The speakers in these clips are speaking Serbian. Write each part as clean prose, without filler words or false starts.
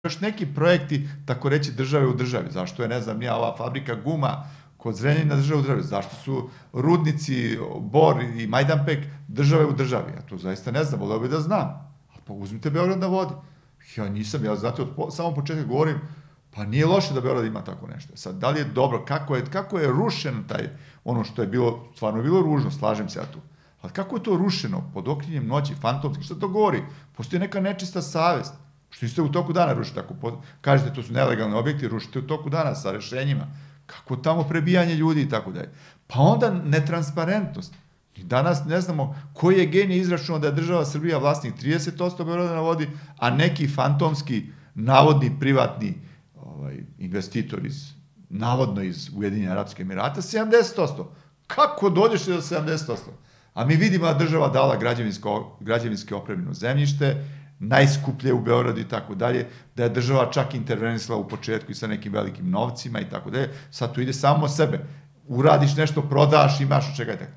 još neki projekti, tako reći, države u državi. Zašto je, ne znam, nije ova fabrika guma kod Zrenjanina države u državi? Zašto su rudnici, Bor i Majdanpek države u državi? Ja to zaista ne znam, voleo bih da znam. Pa uzmite Beograd na vodi. Ja nisam, ja znate, od samog početka govorim, pa nije loše da Beograd ima tako nešto. Sad, da li je dobro, kako je rušen taj, ono što je bilo, stvarno je bilo ružno, slažem se ja tu. Ali kako je to rušeno, pod okriljem noći, fantomski, što to govori? Postoji neka nečista savest. Što niste u toku dana rušiti, ako kažete to su nelegalni objekti, rušite u toku dana sa rešenjima. Kako tamo prebijanje ljudi i tako dalje. Pa onda netransparentnost. I danas ne znamo koji je genij izračunao da je država Srbija vlasnik 30% Beograda na vodi, a neki fantomski, navodni, privatni investitor navodno iz Ujedinjenih Arapskih Emirata, 70%. Kako dođeš do 70%? A mi vidimo da država dala građevinske opremljeno zemljište, najskuplje u Beogradu i tako dalje, da je država čak intervenisala u početku i sa nekim velikim novcima i tako dalje. Sad tu ide samo sebe. Uradiš nešto, prodaš, imaš od čega i tako.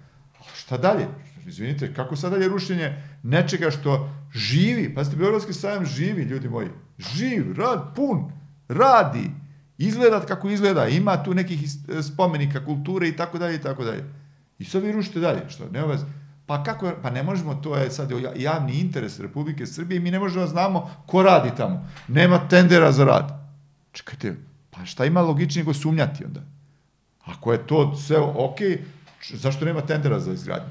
Šta dalje? Izvinite, kako sad dalje rušenje nečega što živi? Pazite, Beogradski sajam živi, ljudi moji. Živ, pun, radi, izgleda kako izgleda, ima tu nekih spomenika, kulture i tako dalje i tako dalje. I sad vi rušite dalje, što? Nema veze. Pa kako, pa ne možemo, to je sad javni interes Republike Srbije i mi ne možemo da znamo ko radi tamo. Nema tendera za rad. Čekajte, pa šta ima logičnije nego sumnjati onda? Ako je to sve okej, zašto nema tendera za izgradnju?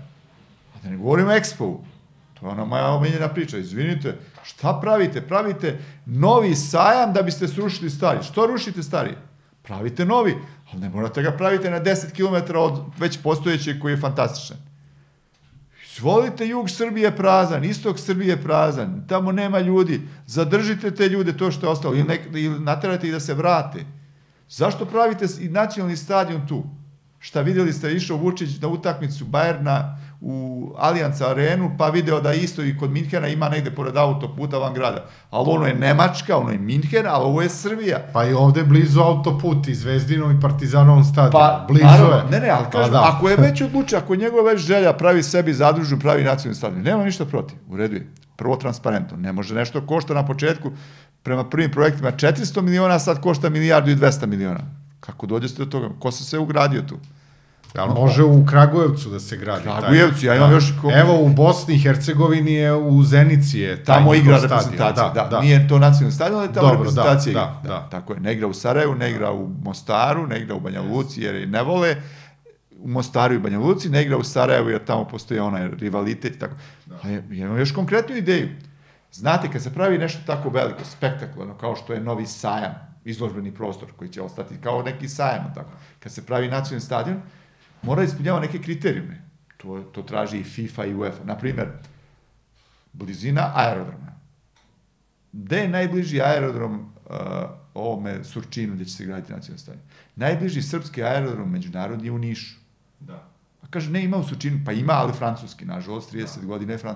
A da ne govorimo o Expo-u. To je ona moja omiljena priča. Izvinite, šta pravite? Pravite novi sajam da biste srušili stari. Što rušite stari? Pravite novi, ali ne morate ga pravite na 10 km od već postojećeg koji je fantastičan. Izvolite, jug Srbije prazan, istok Srbije prazan, tamo nema ljudi, zadržite te ljude, to što je ostalo, ili naterajte ih da se vrate. Zašto pravite i nacionalni stadion tu? Šta vidjeli ste, išao Vučić na utakmicu Bajerna u Allianz arenu, pa video da isto i kod Minhena ima negde pored autoputa van grada. Ali ono je Nemačka, ono je Minhen, ali ovo je Srbija. Pa i ovde blizu autoput i Zvezdinom i Partizanovom stadionu. Pa, blizu je. Ne, ali kažem, ako je već odlučio, ako je njegova već želja pravi sebi zadružu, pravi nacionalni stadion, nema ništa protiv, u redu je. Prvo transparentno, ne može nešto košta na početku, prema prvim projektima 400 miliona, sad košta 1,2 milijarde. Kako dođete do toga? Ko se sve ugradio tu? Ali može u Kragujevcu da se gradi. Kragujevcu, ja imam još... Evo, u Bosni i Hercegovini je, u Zenici je taj tamo igra stadion. reprezentacija, da. Nije to nacionalni stadion, ali tamo reprezentacija igra. Tako je, ne igra u Sarajevu, ne igra u Mostaru, ne igra u Banja Luci, jer je ne vole. U Mostaru i Banja Luci, ne igra u Sarajevu, jer tamo postoji onaj rivalitet i tako. Ja imam još konkretnu ideju. Znate, kad se pravi nešto tako veliko, spektakularno, kao što je novi sajam, izložbeni prostor koji će ostati kao neki sajam, tako. Kad se pravi nacionalni stadion, mora ispunjava neke kriterijume. To traži i FIFA i UEFA. Naprimjer, blizina aerodroma. Gde je najbliži aerodrom ovome Surčinu gde će se graditi nacionalni stadion? Najbliži srpski aerodrom međunarodni je u Nišu. A kaže, ne, ima u Surčinu. Pa ima, ali francuski, nažalost, 30 godina je francuski.